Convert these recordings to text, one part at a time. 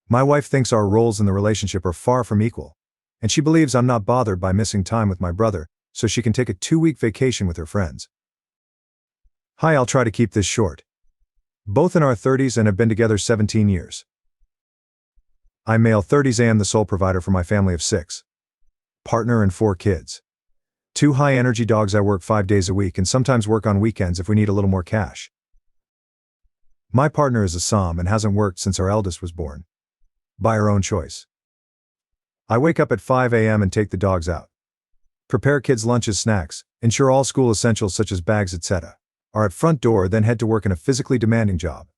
My wife thinks our roles in the relationship are far from equal, and she believes I'm not bothered by missing time with my brother, so she can take a 2-week vacation with her friends. Hi, I'll try to keep this short. Both in our 30s and have been together 17 years. I'm male 30s, am the sole provider for my family of 6. Partner and 4 kids. 2 high-energy dogs. I work 5 days a week and sometimes work on weekends if we need a little more cash. My partner is a SAHM and hasn't worked since our eldest was born. By her own choice. I wake up at 5 a.m. and take the dogs out. Prepare kids' lunches, snacks, ensure all school essentials such as bags, etc. are at front door, then head to work in a physically demanding job.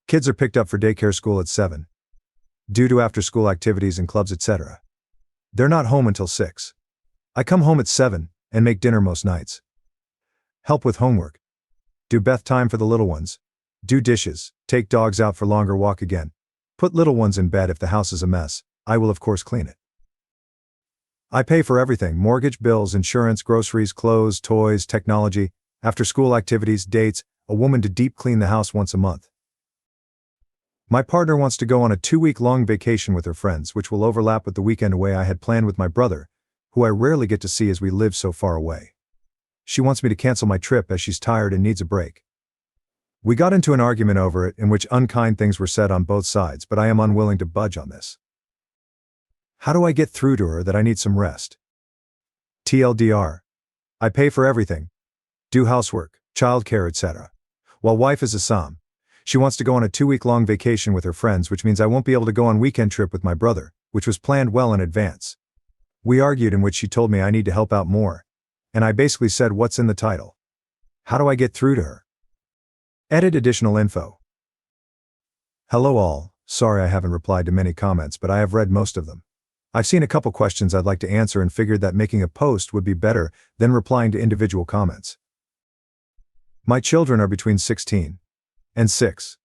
Kids are picked up for daycare school at 7. Due to after-school activities and clubs, etc. They're not home until 6. I come home at 7 and make dinner most nights. Help with homework. Do bath time for the little ones. Do dishes, take dogs out for longer walk again. Put little ones in bed if the house is a mess. I will of course clean it. I pay for everything: mortgage, bills, insurance, groceries, clothes, toys, technology, after-school activities, dates, a woman to deep clean the house once a month. My partner wants to go on a 2-week-long vacation with her friends, which will overlap with the weekend away I had planned with my brother, who I rarely get to see as we live so far away. She wants me to cancel my trip as she's tired and needs a break. We got into an argument over it in which unkind things were said on both sides, but I am unwilling to budge on this. How do I get through to her that I need some rest? TLDR. I pay for everything. Do housework, childcare, etc. While wife is a SAHM, she wants to go on a 2-week-long vacation with her friends, which means I won't be able to go on weekend trip with my brother, which was planned well in advance. We argued, in which she told me I need to help out more, and I basically said what's in the title. How do I get through to her? Edit additional info. Hello all, sorry I haven't replied to many comments, but I have read most of them. I've seen a couple questions I'd like to answer and figured that making a post would be better than replying to individual comments. My children are between 16 and 6.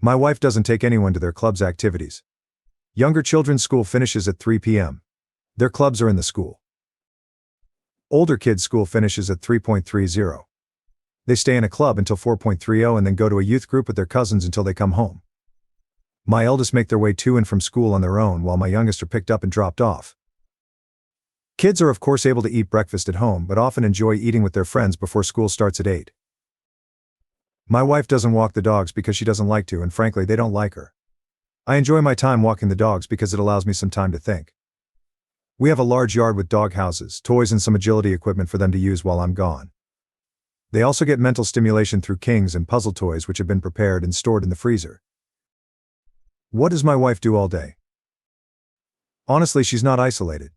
My wife doesn't take anyone to their club's activities. Younger children's school finishes at 3 p.m. Their clubs are in the school. Older kids' school finishes at 3:30. They stay in a club until 4:30 and then go to a youth group with their cousins until they come home. My eldest make their way to and from school on their own, while my youngest are picked up and dropped off. Kids are of course able to eat breakfast at home, but often enjoy eating with their friends before school starts at 8. My wife doesn't walk the dogs because she doesn't like to, and frankly they don't like her. I enjoy my time walking the dogs because it allows me some time to think. We have a large yard with dog houses, toys and some agility equipment for them to use while I'm gone. They also get mental stimulation through kings and puzzle toys which have been prepared and stored in the freezer. What does my wife do all day? Honestly, she's not isolated.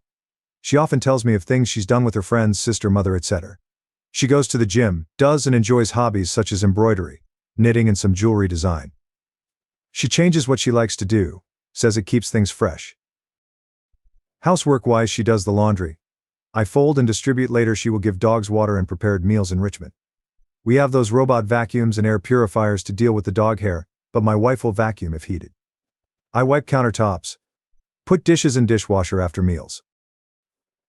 She often tells me of things she's done with her friends, sister, mother, etc. She goes to the gym, does and enjoys hobbies such as embroidery, knitting and some jewelry design. She changes what she likes to do, says it keeps things fresh. Housework-wise, she does the laundry. I fold and distribute. Later she will give dogs water and prepared meals enrichment. We have those robot vacuums and air purifiers to deal with the dog hair, but my wife will vacuum if heated. I wipe countertops, put dishes in dishwasher after meals.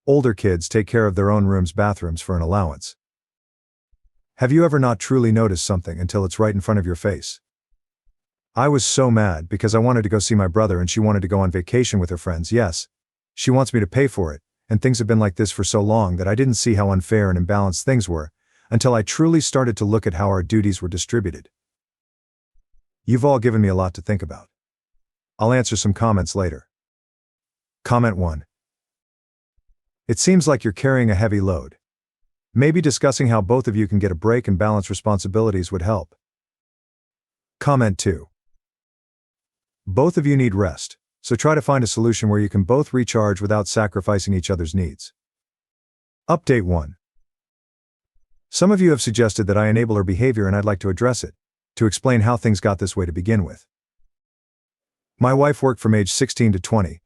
Older kids take care of their own rooms, bathrooms for an allowance. Have you ever not truly noticed something until it's right in front of your face? I was so mad because I wanted to go see my brother and she wanted to go on vacation with her friends. Yes, she wants me to pay for it, and things have been like this for so long that I didn't see how unfair and imbalanced things were until I truly started to look at how our duties were distributed. You've all given me a lot to think about. I'll answer some comments later. Comment 1. It seems like you're carrying a heavy load. Maybe discussing how both of you can get a break and balance responsibilities would help. Comment 2. Both of you need rest, so try to find a solution where you can both recharge without sacrificing each other's needs. Update 1. Some of you have suggested that I enable her behavior and I'd like to address it, to explain how things got this way to begin with. My wife worked from age 16 to 20,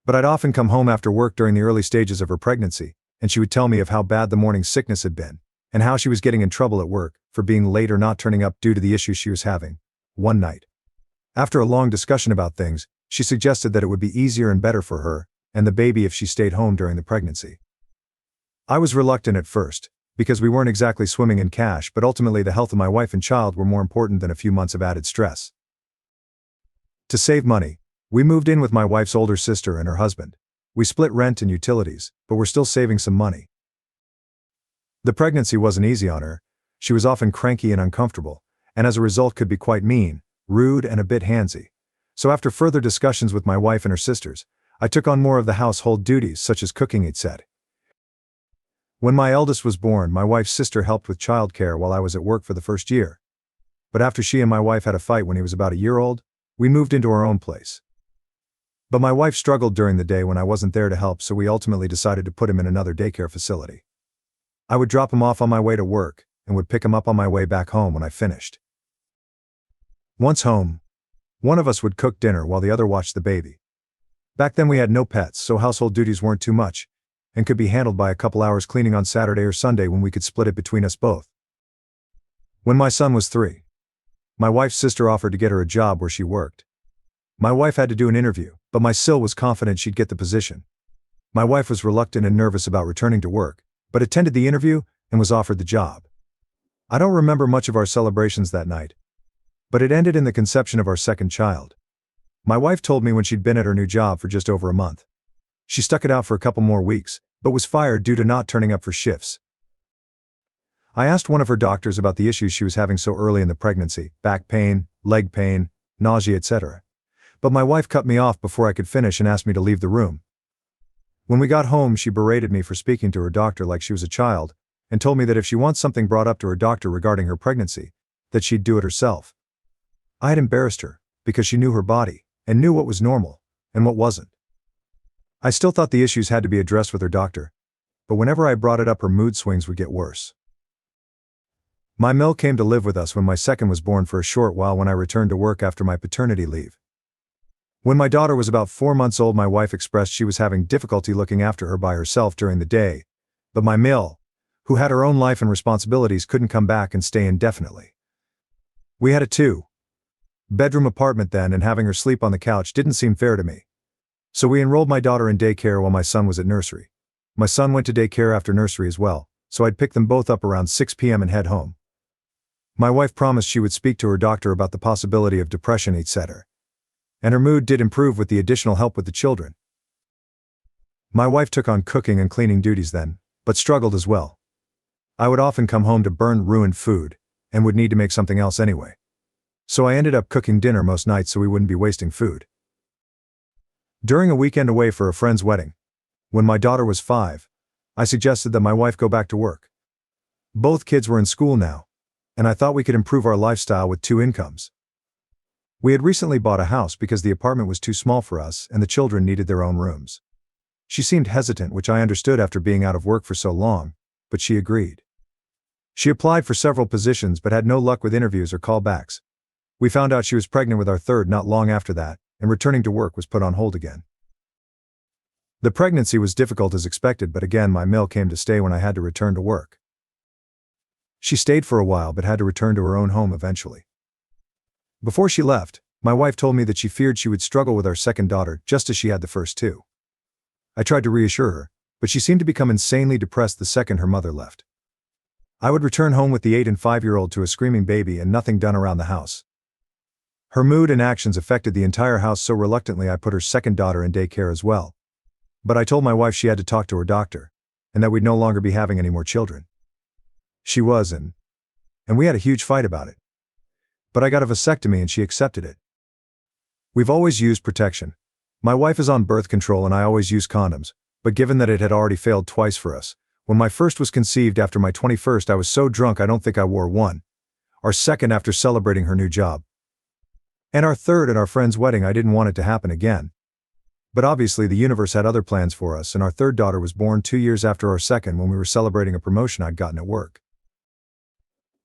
but I'd often come home after work during the early stages of her pregnancy, and she would tell me of how bad the morning sickness had been, and how she was getting in trouble at work for being late or not turning up due to the issues she was having. One night, after a long discussion about things, she suggested that it would be easier and better for her and the baby if she stayed home during the pregnancy. I was reluctant at first, because we weren't exactly swimming in cash, but ultimately the health of my wife and child were more important than a few months of added stress. To save money, we moved in with my wife's older sister and her husband. We split rent and utilities, but we're still saving some money. The pregnancy wasn't easy on her. She was often cranky and uncomfortable, and as a result could be quite mean, rude, and a bit handsy. So after further discussions with my wife and her sisters, I took on more of the household duties such as cooking, etc. When my eldest was born, my wife's sister helped with childcare while I was at work for the first year. But after she and my wife had a fight when he was about a year old, we moved into our own place. But my wife struggled during the day when I wasn't there to help, so we ultimately decided to put him in another daycare facility. I would drop him off on my way to work and would pick him up on my way back home when I finished. Once home, one of us would cook dinner while the other watched the baby. Back then we had no pets, so household duties weren't too much, and could be handled by a couple hours cleaning on Saturday or Sunday when we could split it between us both. When my son was 3, my wife's sister offered to get her a job where she worked. My wife had to do an interview, but my sil was confident she'd get the position. My wife was reluctant and nervous about returning to work, but attended the interview and was offered the job. I don't remember much of our celebrations that night, but it ended in the conception of our second child. My wife told me when she'd been at her new job for just over a month. She stuck it out for a couple more weeks, but was fired due to not turning up for shifts. I asked one of her doctors about the issues she was having so early in the pregnancy: back pain, leg pain, nausea, etc. But my wife cut me off before I could finish and asked me to leave the room. When we got home, she berated me for speaking to her doctor like she was a child, and told me that if she wants something brought up to her doctor regarding her pregnancy, that she'd do it herself. I had embarrassed her, because she knew her body, and knew what was normal, and what wasn't. I still thought the issues had to be addressed with her doctor, but whenever I brought it up, her mood swings would get worse. My Mill came to live with us when my second was born for a short while when I returned to work after my paternity leave. When my daughter was about 4 months old, my wife expressed she was having difficulty looking after her by herself during the day, but my Mill, who had her own life and responsibilities, couldn't come back and stay indefinitely. We had a 2-bedroom apartment then, and having her sleep on the couch didn't seem fair to me. So we enrolled my daughter in daycare while my son was at nursery. My son went to daycare after nursery as well, so I'd pick them both up around 6 p.m. and head home. My wife promised she would speak to her doctor about the possibility of depression, etc. And her mood did improve with the additional help with the children. My wife took on cooking and cleaning duties then, but struggled as well. I would often come home to burn ruined food, and would need to make something else anyway. So I ended up cooking dinner most nights so we wouldn't be wasting food. During a weekend away for a friend's wedding, when my daughter was 5, I suggested that my wife go back to work. Both kids were in school now, and I thought we could improve our lifestyle with 2 incomes. We had recently bought a house because the apartment was too small for us and the children needed their own rooms. She seemed hesitant, which I understood after being out of work for so long, but she agreed. She applied for several positions but had no luck with interviews or callbacks. We found out she was pregnant with our third not long after that, and returning to work was put on hold again. The pregnancy was difficult as expected, but again my Mill came to stay when I had to return to work. She stayed for a while but had to return to her own home eventually. Before she left, my wife told me that she feared she would struggle with our second daughter just as she had the first 2. I tried to reassure her, but she seemed to become insanely depressed the second her mother left. I would return home with the 8 and 5-year-old to a screaming baby and nothing done around the house. Her mood and actions affected the entire house, so reluctantly I put her second daughter in daycare as well. But I told my wife she had to talk to her doctor, and that we'd no longer be having any more children. She was, and we had a huge fight about it. But I got a vasectomy and she accepted it. We've always used protection. My wife is on birth control and I always use condoms, but given that it had already failed twice for us, when my first was conceived after my 21st I was so drunk I don't think I wore one. Our second after celebrating her new job. And our third at our friend's wedding. I didn't want it to happen again. But obviously the universe had other plans for us, and our third daughter was born 2 years after our second when we were celebrating a promotion I'd gotten at work.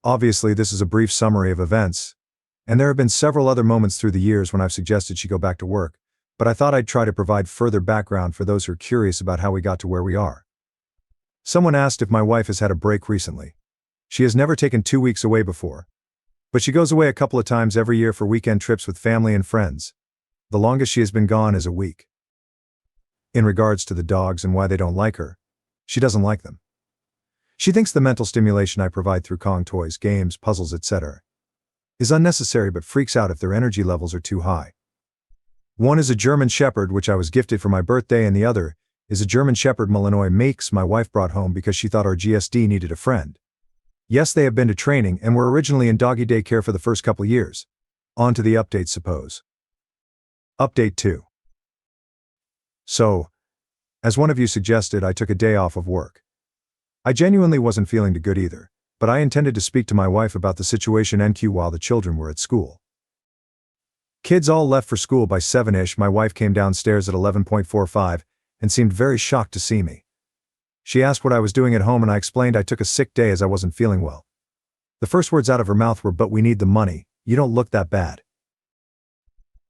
Obviously this is a brief summary of events, and there have been several other moments through the years when I've suggested she go back to work, but I thought I'd try to provide further background for those who are curious about how we got to where we are. Someone asked if my wife has had a break recently. She has never taken 2 weeks away before, but she goes away a couple of times every year for weekend trips with family and friends. The longest she has been gone is a week. In regards to the dogs and why they don't like her, she doesn't like them. She thinks the mental stimulation I provide through Kong toys, games, puzzles, etc. is unnecessary, but freaks out if their energy levels are too high. One is a German Shepherd which I was gifted for my birthday, and the other is a German Shepherd Malinois mix my wife brought home because she thought our GSD needed a friend. Yes, they have been to training and were originally in doggy daycare for the first couple years. On to the updates, suppose. Update 2. So, as one of you suggested, I took a day off of work. I genuinely wasn't feeling too good either, but I intended to speak to my wife about the situation NQ while the children were at school. Kids all left for school by 7ish. My wife came downstairs at 11:45 and seemed very shocked to see me. She asked what I was doing at home, and I explained I took a sick day as I wasn't feeling well. The first words out of her mouth were, "But we need the money, you don't look that bad."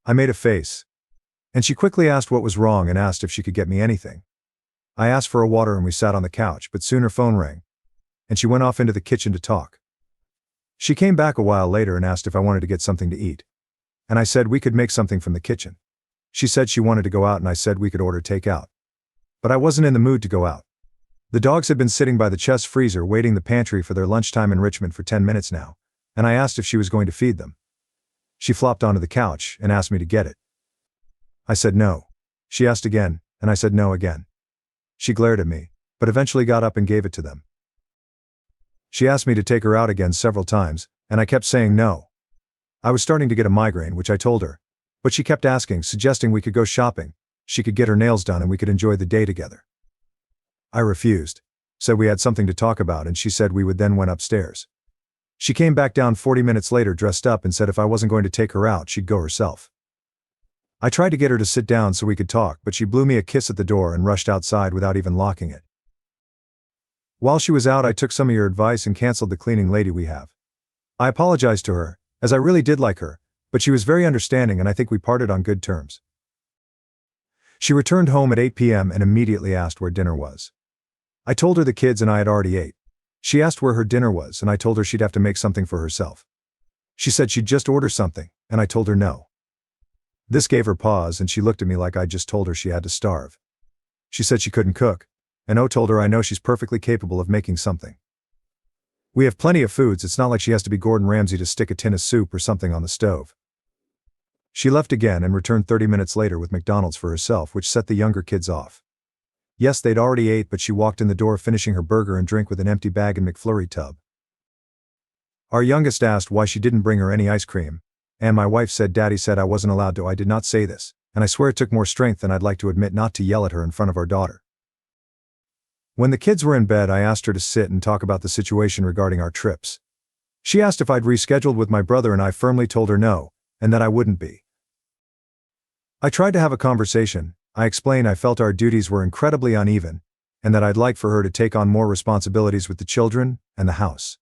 I made a face, and she quickly asked what was wrong and asked if she could get me anything. I asked for a water and we sat on the couch, but soon her phone rang, and she went off into the kitchen to talk. She came back a while later and asked if I wanted to get something to eat, and I said we could make something from the kitchen. She said she wanted to go out, and I said we could order takeout. But I wasn't in the mood to go out. The dogs had been sitting by the chest freezer waiting the pantry for their lunchtime enrichment for 10 minutes now, and I asked if she was going to feed them. She flopped onto the couch and asked me to get it. I said no. She asked again, and I said no again. She glared at me, but eventually got up and gave it to them. She asked me to take her out again several times, and I kept saying no. I was starting to get a migraine, which I told her, but she kept asking, suggesting we could go shopping, she could get her nails done, and we could enjoy the day together. I refused, said we had something to talk about, and she said we would, then went upstairs. She came back down 40 minutes later dressed up and said if I wasn't going to take her out, she'd go herself. I tried to get her to sit down so we could talk, but she blew me a kiss at the door and rushed outside without even locking it. While she was out, I took some of your advice and canceled the cleaning lady we have. I apologized to her, as I really did like her, but she was very understanding, and I think we parted on good terms. She returned home at 8 p.m. and immediately asked where dinner was. I told her the kids and I had already ate. She asked where her dinner was, and I told her she'd have to make something for herself. She said she'd just order something, and I told her no. This gave her pause, and she looked at me like I'd just told her she had to starve. She said she couldn't cook, and O told her I know she's perfectly capable of making something. We have plenty of foods, it's not like she has to be Gordon Ramsay to stick a tin of soup or something on the stove. She left again and returned 30 minutes later with McDonald's for herself, which set the younger kids off. Yes, they'd already ate, but she walked in the door finishing her burger and drink with an empty bag and McFlurry tub. Our youngest asked why she didn't bring her any ice cream, and my wife said Daddy said I wasn't allowed to. I did not say this, and I swear it took more strength than I'd like to admit not to yell at her in front of our daughter. When the kids were in bed, I asked her to sit and talk about the situation regarding our trips. She asked if I'd rescheduled with my brother, and I firmly told her no, and that I wouldn't be. I tried to have a conversation. I explained I felt our duties were incredibly uneven, and that I'd like for her to take on more responsibilities with the children and the house.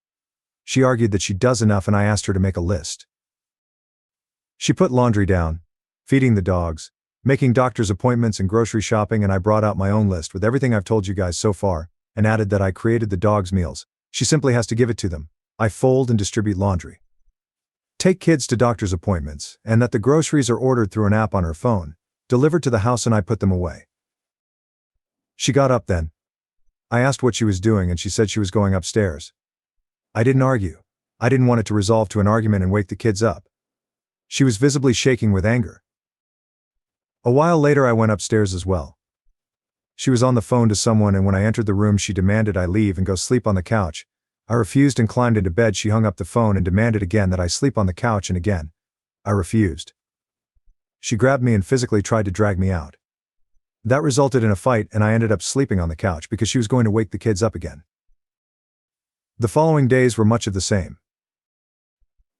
She argued that she does enough, and I asked her to make a list. She put laundry down, feeding the dogs, making doctor's appointments and grocery shopping, and I brought out my own list with everything I've told you guys so far, and added that I created the dogs' meals. She simply has to give it to them. I fold and distribute laundry, take kids to doctor's appointments, and that the groceries are ordered through an app on her phone, delivered to the house, and I put them away. She got up then. I asked what she was doing, and she said she was going upstairs. I didn't argue. I didn't want it to resolve to an argument and wake the kids up. She was visibly shaking with anger. A while later, I went upstairs as well. She was on the phone to someone, and when I entered the room, she demanded I leave and go sleep on the couch. I refused and climbed into bed. She hung up the phone and demanded again that I sleep on the couch, and again, I refused. She grabbed me and physically tried to drag me out. That resulted in a fight, and I ended up sleeping on the couch because she was going to wake the kids up again. The following days were much of the same.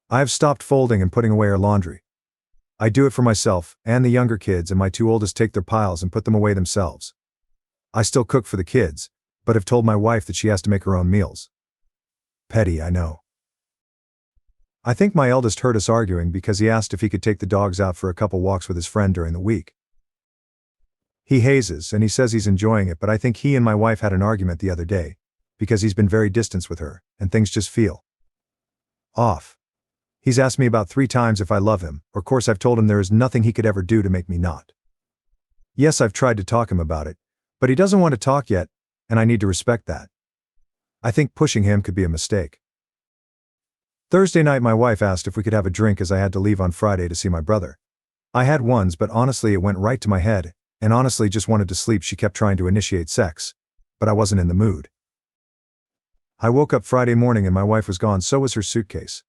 I have stopped folding and putting away her laundry. I do it for myself and the younger kids, and my two oldest take their piles and put them away themselves. I still cook for the kids, but have told my wife that she has to make her own meals. Petty, I know. I think my eldest heard us arguing because he asked if he could take the dogs out for a couple walks with his friend during the week. He hazes and he says he's enjoying it, but I think he and my wife had an argument the other day because he's been very distant with her and things just feel off. He's asked me about 3 times if I love him. Of course, I've told him there is nothing he could ever do to make me not. Yes, I've tried to talk him about it, but he doesn't want to talk yet, and I need to respect that. I think pushing him could be a mistake. Thursday night, my wife asked if we could have a drink as I had to leave on Friday to see my brother. I had ones, but honestly it went right to my head, and honestly just wanted to sleep. She kept trying to initiate sex, but I wasn't in the mood. I woke up Friday morning and my wife was gone, so was her suitcase.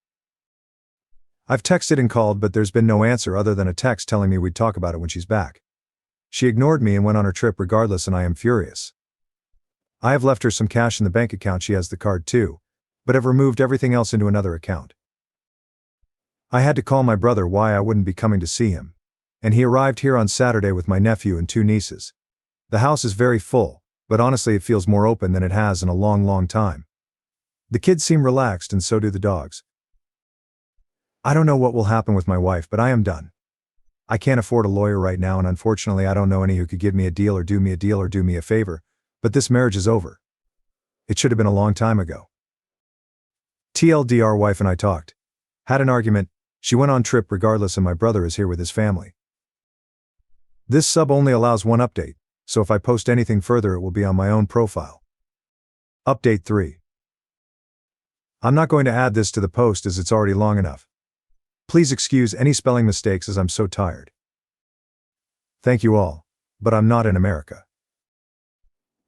I've texted and called, but there's been no answer other than a text telling me we'd talk about it when she's back. She ignored me and went on her trip regardless, and I am furious. I have left her some cash in the bank account, she has the card too, but have removed everything else into another account. I had to call my brother why I wouldn't be coming to see him, and he arrived here on Saturday with my nephew and 2 nieces. The house is very full, but honestly it feels more open than it has in a long time. The kids seem relaxed and so do the dogs. I don't know what will happen with my wife, but I am done. I can't afford a lawyer right now, and unfortunately I don't know any who could give me a deal or do me a favor, but this marriage is over. It should have been a long time ago. TLDR, wife and I talked. Had an argument, she went on trip regardless, and my brother is here with his family. This sub only allows one update, so if I post anything further it will be on my own profile. Update 3. I'm not going to add this to the post as it's already long enough. Please excuse any spelling mistakes as I'm so tired. Thank you all, but I'm not in America.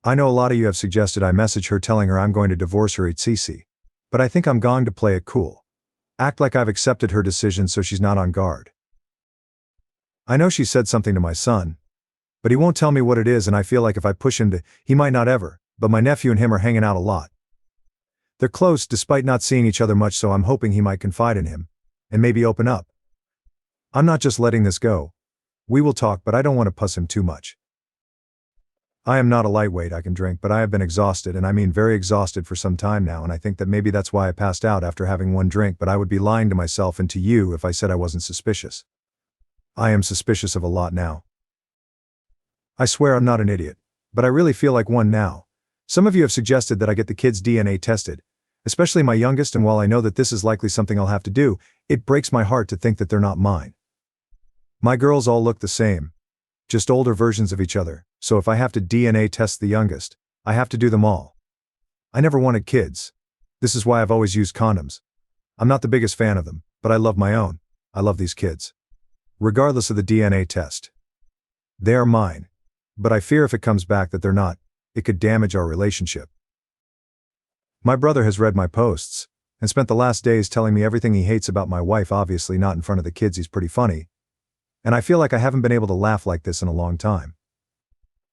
I know a lot of you have suggested I message her telling her I'm going to divorce her etc. But I think I'm going to play it cool. Act like I've accepted her decision so she's not on guard. I know she said something to my son, but he won't tell me what it is, and I feel like if I push him to, he might not ever, but my nephew and him are hanging out a lot. They're close despite not seeing each other much, so I'm hoping he might confide in him and maybe open up. I'm not just letting this go. We will talk, but I don't want to puss him too much. I am not a lightweight, I can drink, but I have been exhausted, and I mean very exhausted for some time now, and I think that maybe that's why I passed out after having one drink, but I would be lying to myself and to you if I said I wasn't suspicious. I am suspicious of a lot now. I swear I'm not an idiot, but I really feel like one now. Some of you have suggested that I get the kids' DNA tested, especially my youngest, and while I know that this is likely something I'll have to do, it breaks my heart to think that they're not mine. My girls all look the same, just older versions of each other, so if I have to DNA test the youngest, I have to do them all. I never wanted kids. This is why I've always used condoms. I'm not the biggest fan of them, but I love my own. I love these kids. Regardless of the DNA test. They are mine, but I fear if it comes back that they're not, it could damage our relationship. My brother has read my posts, and spent the last days telling me everything he hates about my wife, obviously not in front of the kids, he's pretty funny, and I feel like I haven't been able to laugh like this in a long time.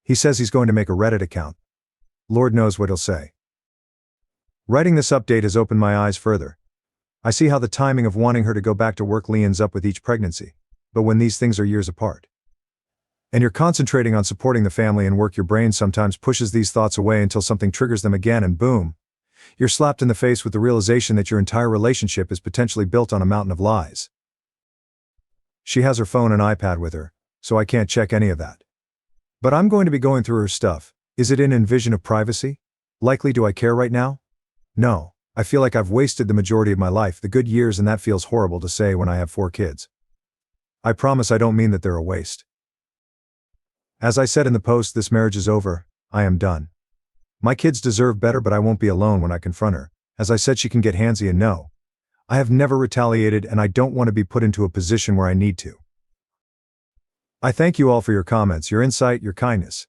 He says he's going to make a Reddit account. Lord knows what he'll say. Writing this update has opened my eyes further. I see how the timing of wanting her to go back to work leans up with each pregnancy, but when these things are years apart, and you're concentrating on supporting the family and work, your brain sometimes pushes these thoughts away until something triggers them again, and boom, you're slapped in the face with the realization that your entire relationship is potentially built on a mountain of lies. She has her phone and iPad with her, so I can't check any of that. But I'm going to be going through her stuff. Is it in invasion of privacy? Likely. Do I care right now? No. I feel like I've wasted the majority of my life, the good years, and that feels horrible to say when I have 4 kids. I promise I don't mean that they're a waste. As I said in the post, this marriage is over. I am done. My kids deserve better, but I won't be alone when I confront her. As I said, she can get handsy, and no, I have never retaliated, and I don't want to be put into a position where I need to. I thank you all for your comments, your insight, your kindness.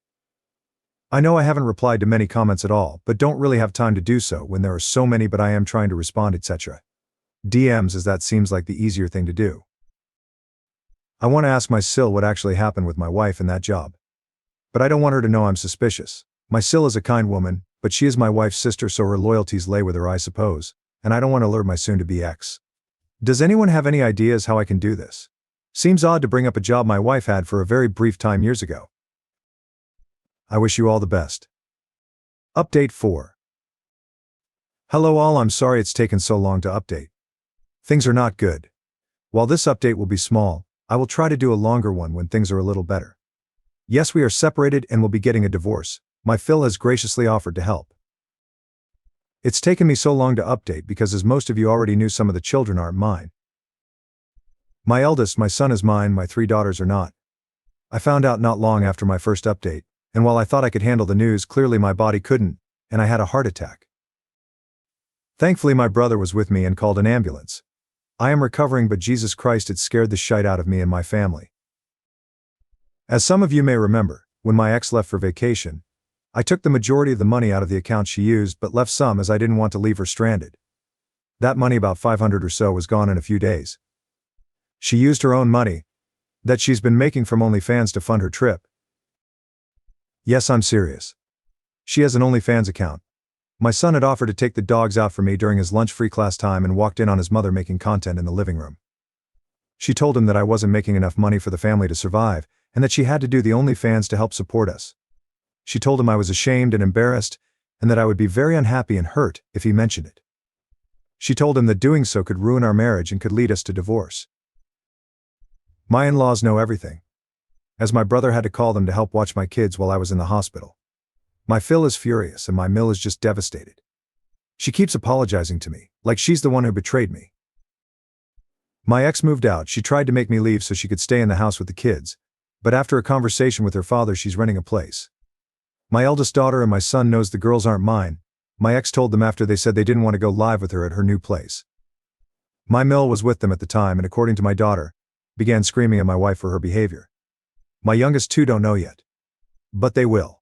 I know I haven't replied to many comments at all, but don't really have time to do so when there are so many, but I am trying to respond, etc. DMs, as that seems like the easier thing to do. I want to ask my Sil what actually happened with my wife in that job. But I don't want her to know I'm suspicious. My Sil is a kind woman, but she is my wife's sister, so her loyalties lay with her, I suppose, and I don't want to alert my soon-to-be ex. Does anyone have any ideas how I can do this? Seems odd to bring up a job my wife had for a very brief time years ago. I wish you all the best. Update 4. Hello all, I'm sorry it's taken so long to update. Things are not good. While this update will be small, I will try to do a longer one when things are a little better. Yes, we are separated and will be getting a divorce. My Phil has graciously offered to help. It's taken me so long to update because, as most of you already knew, some of the children aren't mine. My eldest, my son, is mine, my 3 daughters are not. I found out not long after my first update, and while I thought I could handle the news, clearly my body couldn't, and I had a heart attack. Thankfully my brother was with me and called an ambulance. I am recovering, but Jesus Christ, it scared the shite out of me and my family. As some of you may remember, when my ex left for vacation, I took the majority of the money out of the account she used but left some as I didn't want to leave her stranded. That money, about 500 or so, was gone in a few days. She used her own money, that she's been making from OnlyFans, to fund her trip. Yes, I'm serious. She has an OnlyFans account. My son had offered to take the dogs out for me during his lunch-free class time and walked in on his mother making content in the living room. She told him that I wasn't making enough money for the family to survive, and that she had to do the OnlyFans to help support us. She told him I was ashamed and embarrassed, and that I would be very unhappy and hurt if he mentioned it. She told him that doing so could ruin our marriage and could lead us to divorce. My in-laws know everything, as my brother had to call them to help watch my kids while I was in the hospital. My Phil is furious and my Mill is just devastated. She keeps apologizing to me, like she's the one who betrayed me. My ex moved out. She tried to make me leave so she could stay in the house with the kids, but after a conversation with her father, she's renting a place. My eldest daughter and my son knows the girls aren't mine. My ex told them after they said they didn't want to go live with her at her new place. My Mill was with them at the time and, according to my daughter, began screaming at my wife for her behavior. My youngest two don't know yet. But they will.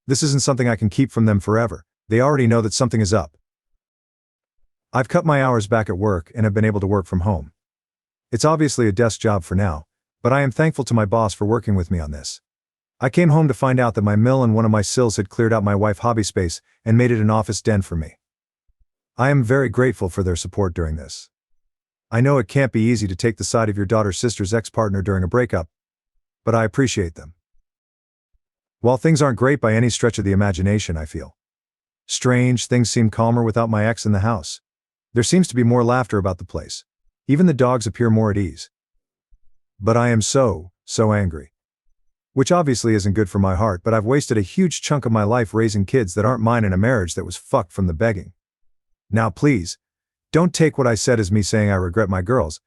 This isn't something I can keep from them forever. They already know that something is up. I've cut my hours back at work and have been able to work from home. It's obviously a desk job for now, but I am thankful to my boss for working with me on this. I came home to find out that my Mill and one of my sills had cleared out my wife's hobby space and made it an office den for me. I am very grateful for their support during this. I know it can't be easy to take the side of your daughter's sister's ex-partner during a breakup, but I appreciate them. While things aren't great by any stretch of the imagination, I feel strange. Things seem calmer without my ex in the house. There seems to be more laughter about the place. Even the dogs appear more at ease. But I am so angry. Which obviously isn't good for my heart, but I've wasted a huge chunk of my life raising kids that aren't mine in a marriage that was fucked from the begging. Now please, don't take what I said as me saying I regret my girls.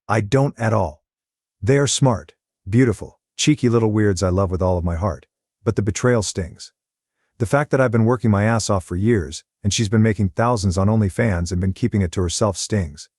I don't at all. They are smart, beautiful, cheeky little weirds I love with all of my heart. But the betrayal stings. The fact that I've been working my ass off for years, and she's been making thousands on OnlyFans and been keeping it to herself, stings.